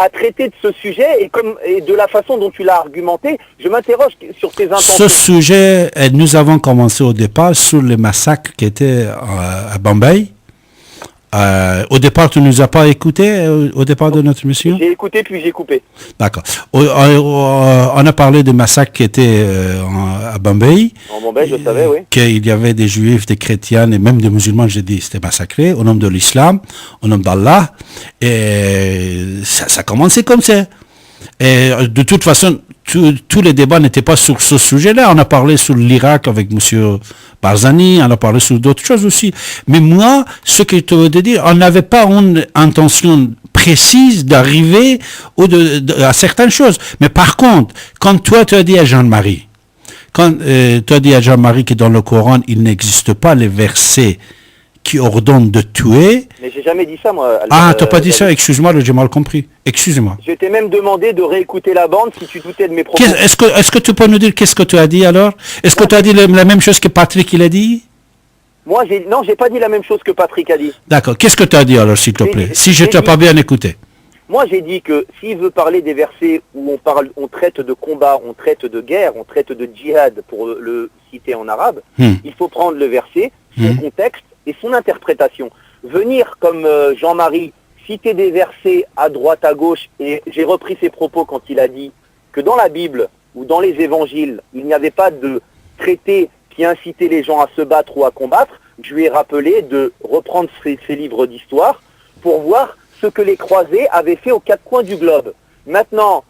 à traiter de ce sujet et de la façon dont tu l'as argumenté, je m'interroge sur tes intentions. Ce sujet, nous avons commencé au départ sur les massacres qui étaient à Bombay. Au départ, tu ne nous as pas écouté au départ de notre mission? J'ai écouté puis j'ai coupé. D'accord. On a parlé de massacres qui étaient à Bombay. En Bombay, je savais, oui. Qu'il y avait des juifs, des chrétiens et même des musulmans, j'ai dit, c'était massacré au nom de l'islam, au nom d'Allah. Et ça a commencé comme ça. Et de toute façon, tous les débats n'étaient pas sur ce sujet-là. On a parlé sur l'Irak avec M. Barzani, on a parlé sur d'autres choses aussi. Mais moi, ce que je te veux dire, on n'avait pas une intention précise d'arriver à certaines choses. Mais par contre, quand toi, tu as dit à Jean-Marie, que dans le Coran, il n'existe pas les versets qui ordonnent de tuer. Mais j'ai jamais dit ça, moi. T'as pas dit ça? Excuse-moi, j'ai mal compris. Excuse-moi. Je t'ai même demandé de réécouter la bande si tu doutais de mes propos. Est-ce que tu peux nous dire qu'est-ce que tu as dit alors? Est-ce que tu as dit la même chose que Patrick il a dit? Moi, j'ai pas dit la même chose que Patrick a dit. D'accord. Qu'est-ce que tu as dit alors, s'il te plaît? Si je t'ai pas bien écouté. Moi, j'ai dit que s'il veut parler des versets où on traite de combat, on traite de guerre, on traite de djihad, pour le citer en arabe, il faut prendre le verset, son contexte et son interprétation. Venir comme Jean-Marie citer des versets à droite, à gauche, et j'ai repris ses propos quand il a dit que dans la Bible ou dans les évangiles, il n'y avait pas de traité qui incitait les gens à se battre ou à combattre. Je lui ai rappelé de reprendre ces livres d'histoire pour voir ce que les croisés avaient fait aux quatre coins du globe. Maintenant,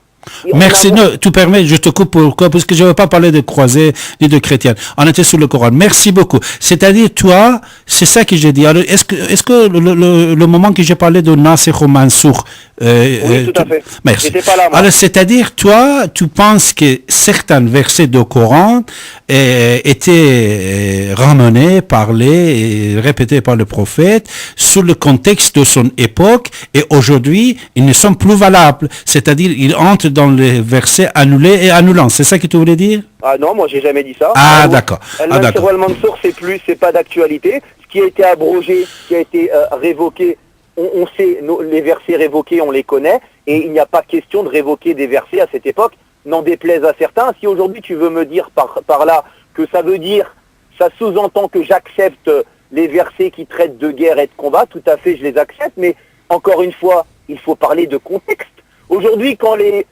merci, tu permets, je te coupe pourquoi? Parce que je ne veux pas parler de croisés ni de chrétiens. On était sur le Coran. Merci beaucoup. C'est-à-dire, toi, c'est ça que j'ai dit. Alors, est-ce que le moment que j'ai parlé de Nasikh ou Mansoukh, oui, tout à fait. Merci. J'étais pas là, moi. Alors, c'est-à-dire, toi, tu penses que certains versets du Coran étaient ramenés, parlés et répétés par le prophète sur le contexte de son époque et aujourd'hui, ils ne sont plus valables. C'est-à-dire, ils entrent dans les versets annulés et annulants. C'est ça que tu voulais dire? Ah non, moi j'ai jamais dit ça. D'accord. Al-Nasr wal-Mansour, c'est pas d'actualité. Ce qui a été abrogé, ce qui a été révoqué, on sait, les versets révoqués, on les connaît, et il n'y a pas question de révoquer des versets à cette époque, n'en déplaise à certains. Si aujourd'hui tu veux me dire par là que ça veut dire, ça sous-entend que j'accepte les versets qui traitent de guerre et de combat, tout à fait, je les accepte, mais encore une fois, il faut parler de contexte. Aujourd'hui, quand les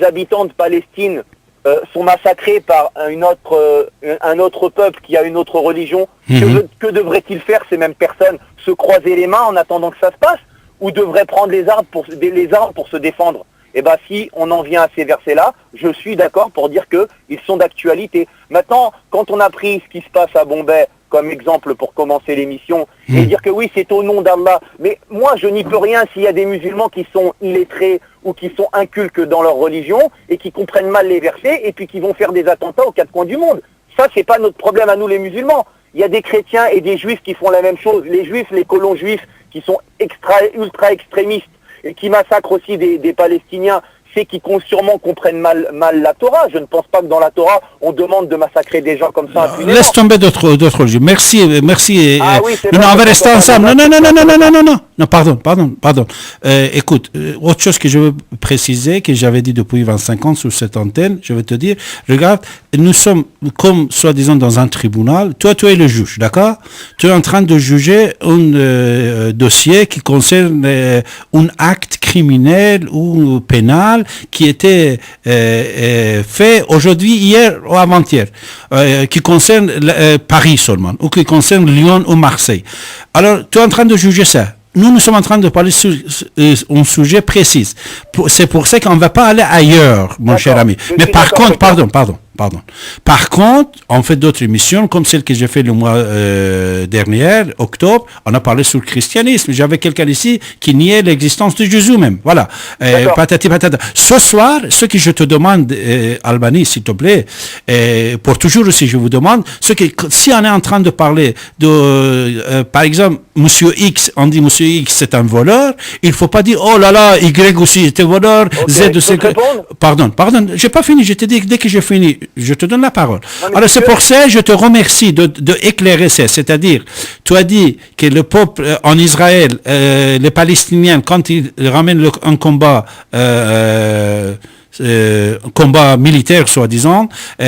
habitants de Palestine sont massacrés par un autre peuple qui a une autre religion, que devraient-ils faire ces mêmes personnes? Se croiser les mains en attendant que ça se passe? Ou devraient prendre les armes pour se défendre? Eh bien, si on en vient à ces versets-là, je suis d'accord pour dire qu'ils sont d'actualité. Maintenant, quand on a pris ce qui se passe à Bombay comme exemple pour commencer l'émission, et dire que oui, c'est au nom d'Allah. Mais moi, je n'y peux rien s'il y a des musulmans qui sont illettrés ou qui sont inculques dans leur religion et qui comprennent mal les versets et puis qui vont faire des attentats aux quatre coins du monde. Ça, c'est pas notre problème à nous les musulmans. Il y a des chrétiens et des juifs qui font la même chose. Les juifs, les colons juifs qui sont ultra extrémistes et qui massacrent aussi des Palestiniens, c'est qui sûrement comprennent mal la Torah. Je ne pense pas que dans la Torah, on demande de massacrer des gens comme ça impunément. Laisse tomber d'autres religions. Merci. Ah oui, c'est non, vrai, on va rester ensemble. Non, pardon. Écoute, autre chose que je veux préciser, que j'avais dit depuis 25 ans sur cette antenne, je vais te dire, regarde, nous sommes comme, soi-disant, dans un tribunal. Toi, tu es le juge, d'accord? Tu es en train de juger un dossier qui concerne un acte criminel ou pénal qui était fait aujourd'hui, hier ou avant-hier, qui concerne Paris seulement, ou qui concerne Lyon ou Marseille. Alors, tu es en train de juger ça. Nous sommes en train de parler sur un sujet précis. C'est pour ça qu'on ne va pas aller ailleurs, mon cher ami. Mais par contre, pardon. Par contre, on fait d'autres émissions, comme celle que j'ai fait le mois dernier, octobre, on a parlé sur le christianisme. J'avais quelqu'un ici qui niait l'existence de Jésus même. Voilà. Patati patata. Ce soir, ce que je te demande, Albani, s'il te plaît, pour toujours aussi, je vous demande, si on est en train de parler de, par exemple, Monsieur X, on dit Monsieur X, c'est un voleur, il ne faut pas dire, oh là là, Y aussi était voleur, Z aussi. Pardon, j'ai pas fini, je te dis, dès que j'ai fini, je te donne la parole. Non, Alors c'est pour ça je te remercie de éclairer ça. C'est-à-dire, tu as dit que le peuple en Israël, les Palestiniens, quand ils ramènent un combat combat militaire, soi-disant, il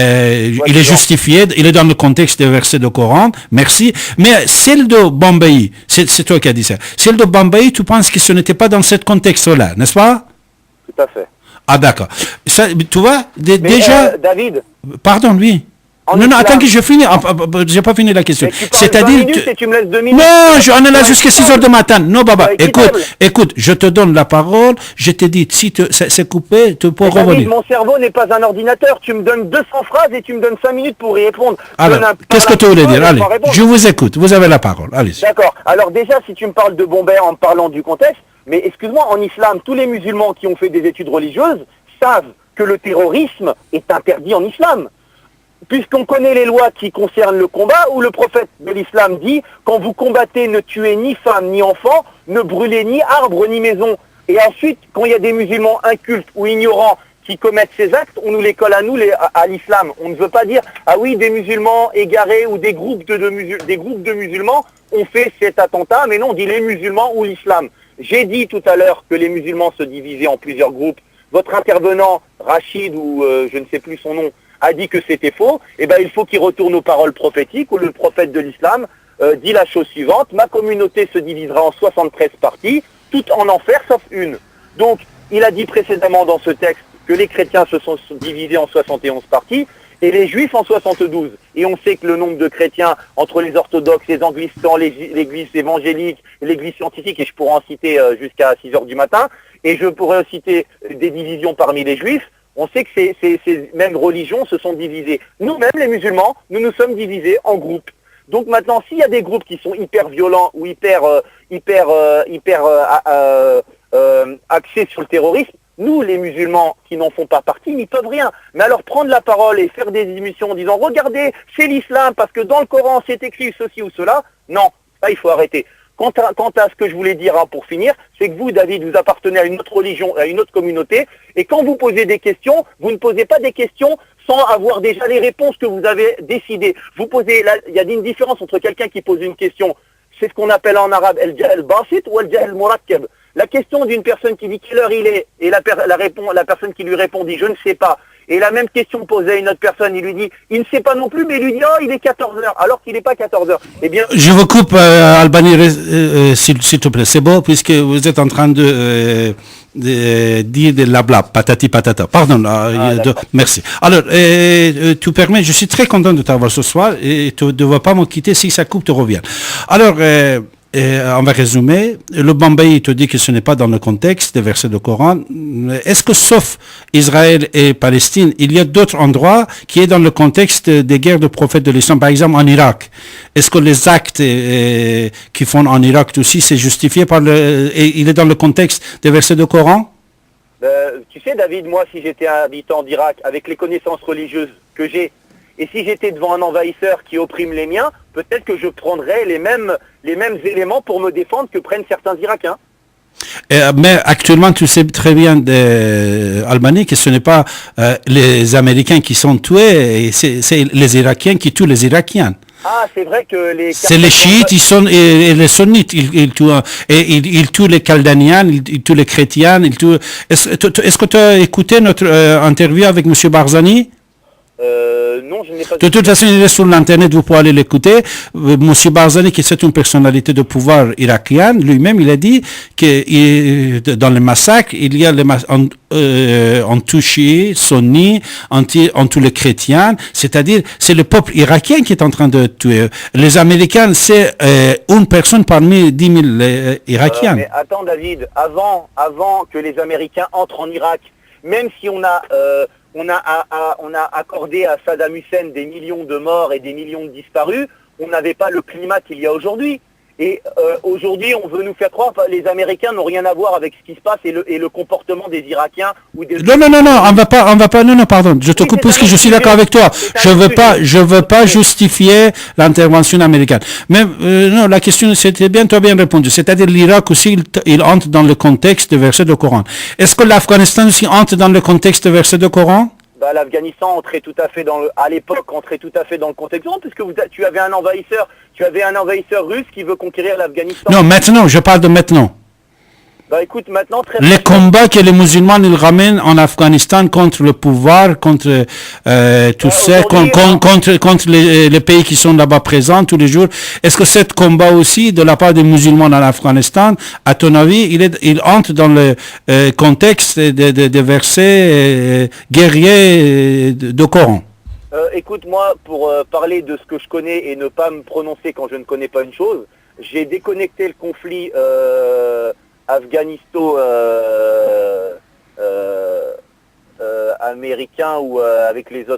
est justifié, il est dans le contexte des versets du Coran, merci. Mais celle de Bombay, c'est toi qui as dit ça, celle de Bombay, tu penses que ce n'était pas dans ce contexte-là, n'est-ce pas? Tout à fait. Ah d'accord. Ça, tu vois, Mais, déjà... David. Pardon, oui. Non, attends que je finisse. J'ai pas fini la question. C'est-à-dire... tu me laisses 2 minutes. Non, on est là jusqu'à 6 heures du matin. Non, Baba, écoute, je te donne la parole. Je te dis, si c'est coupé, tu peux revenir. David, mon cerveau n'est pas un ordinateur. Tu me donnes 200 phrases et tu me donnes 5 minutes pour y répondre. Alors, qu'est-ce que tu voulais dire? Allez, je vous écoute. Vous avez la parole. Allez. D'accord. Alors déjà, si tu me parles de Bombay en me parlant du contexte, mais excuse-moi, en islam, tous les musulmans qui ont fait des études religieuses savent que le terrorisme est interdit en islam. Puisqu'on connaît les lois qui concernent le combat, où le prophète de l'islam dit « Quand vous combattez, ne tuez ni femme ni enfant, ne brûlez ni arbre ni maison. » Et ensuite, quand il y a des musulmans incultes ou ignorants qui commettent ces actes, on nous les colle à nous, à l'islam. On ne veut pas dire « Ah oui, des musulmans égarés ou des groupes de musulmans ont fait cet attentat. » Mais non, on dit les musulmans ou l'islam. J'ai dit tout à l'heure que les musulmans se divisaient en plusieurs groupes. Votre intervenant, Rachid, ou je ne sais plus son nom, a dit que c'était faux. Eh bien, il faut qu'il retourne aux paroles prophétiques, où le prophète de l'islam dit la chose suivante: ma communauté se divisera en 73 parties, toutes en enfer sauf une. Donc, il a dit précédemment dans ce texte que les chrétiens se sont divisés en 71 parties, et les juifs en 72. Et on sait que le nombre de chrétiens entre les orthodoxes, les anglicans, l'église évangélique, l'église scientifique, et je pourrais en citer jusqu'à 6 heures du matin, et je pourrais citer des divisions parmi les juifs. On sait que ces mêmes religions se sont divisées. Nous-mêmes, les musulmans, nous nous sommes divisés en groupes. Donc maintenant, s'il y a des groupes qui sont hyper violents ou hyper axés sur le terrorisme, nous, les musulmans qui n'en font pas partie, n'y peuvent rien. Mais alors prendre la parole et faire des émissions en disant « Regardez, c'est l'islam parce que dans le Coran, c'est écrit ceci ou cela », non, ça, il faut arrêter. Quant à ce que je voulais dire pour finir, c'est que vous, David, vous appartenez à une autre religion, à une autre communauté, et quand vous posez des questions, vous ne posez pas des questions sans avoir déjà les réponses que vous avez décidées. Vous posez, il y a une différence entre quelqu'un qui pose une question, c'est ce qu'on appelle en arabe el-jahl basit ou el-jahl murakkab. La question d'une personne qui dit quelle heure il est, et la personne qui lui répond dit je ne sais pas. Et la même question posée à une autre personne, il lui dit, il ne sait pas non plus, mais il lui dit, oh, il est 14 heures, alors qu'il n'est pas 14 heures. Eh bien... Je vous coupe, Albani, s'il te plaît. C'est bon, puisque vous êtes en train de dire de la blab, patati patata. Pardon, merci. Alors, tu permets, je suis très content de t'avoir ce soir, et tu ne vas pas me quitter, si ça coupe, tu reviens. Alors, on va résumer. Le Bombay te dit que ce n'est pas dans le contexte des versets du Coran. Est-ce que sauf Israël et Palestine, il y a d'autres endroits qui est dans le contexte des guerres de prophètes de l'islam, par exemple en Irak? Est-ce que les actes qui font en Irak aussi, c'est justifié par il est dans le contexte des versets du Coran? Tu sais, David, moi, si j'étais un habitant d'Irak, avec les connaissances religieuses que j'ai, et si j'étais devant un envahisseur qui opprime les miens, peut-être que je prendrais les mêmes éléments pour me défendre que prennent certains Irakiens. Mais actuellement, tu sais très bien, Albanie, que ce n'est pas les Américains qui sont tués, c'est les Irakiens qui tuent les Irakiens. Ah, c'est vrai que c'est les chiites, et les sunnites, ils tuent les chaldaniens, ils tuent les chrétiens, Est-ce que tu as écouté notre interview avec M. Barzani? Non, je n'ai pas... De toute façon, il est sur l'internet, vous pouvez aller l'écouter. Monsieur Barzani, qui est une personnalité de pouvoir irakienne, lui-même, il a dit que dans les massacres, il y a on tue chiites, sunnis, on tue les chrétiens, c'est-à-dire c'est le peuple irakien qui est en train de tuer. Les Américains, c'est une personne parmi 10 000 Irakiens. Mais attends, David, avant que les Américains entrent en Irak, même si on a accordé à Saddam Hussein des millions de morts et des millions de disparus, on n'avait pas le climat qu'il y a aujourd'hui. Et aujourd'hui, on veut nous faire croire que les Américains n'ont rien à voir avec ce qui se passe et le comportement des Irakiens ou des... Non, on va pas, non, pardon, je te coupe parce que je suis d'accord avec toi. Je veux pas justifier l'intervention américaine. Mais, non, la question, c'était bien, tu as bien répondu. C'est-à-dire, l'Irak aussi, il entre dans le contexte des versets du Coran. Est-ce que l'Afghanistan aussi entre dans le contexte des versets du Coran? Bah, l'Afghanistan entrait tout à fait à l'époque entrait tout à fait dans le contexte, puisque tu avais un envahisseur russe qui veut conquérir l'Afghanistan. Non, maintenant, je parle de maintenant. Bah écoute, maintenant Les combats que les musulmans ils ramènent en Afghanistan contre le pouvoir, contre tout ça, contre les pays qui sont là-bas présents tous les jours. Est-ce que ce combat aussi de la part des musulmans en Afghanistan, à ton avis, il entre dans le contexte des versets guerriers de Coran? Écoute, moi, pour parler de ce que je connais et ne pas me prononcer quand je ne connais pas une chose, j'ai déconnecté le conflit afghanisto-américain ou avec les autres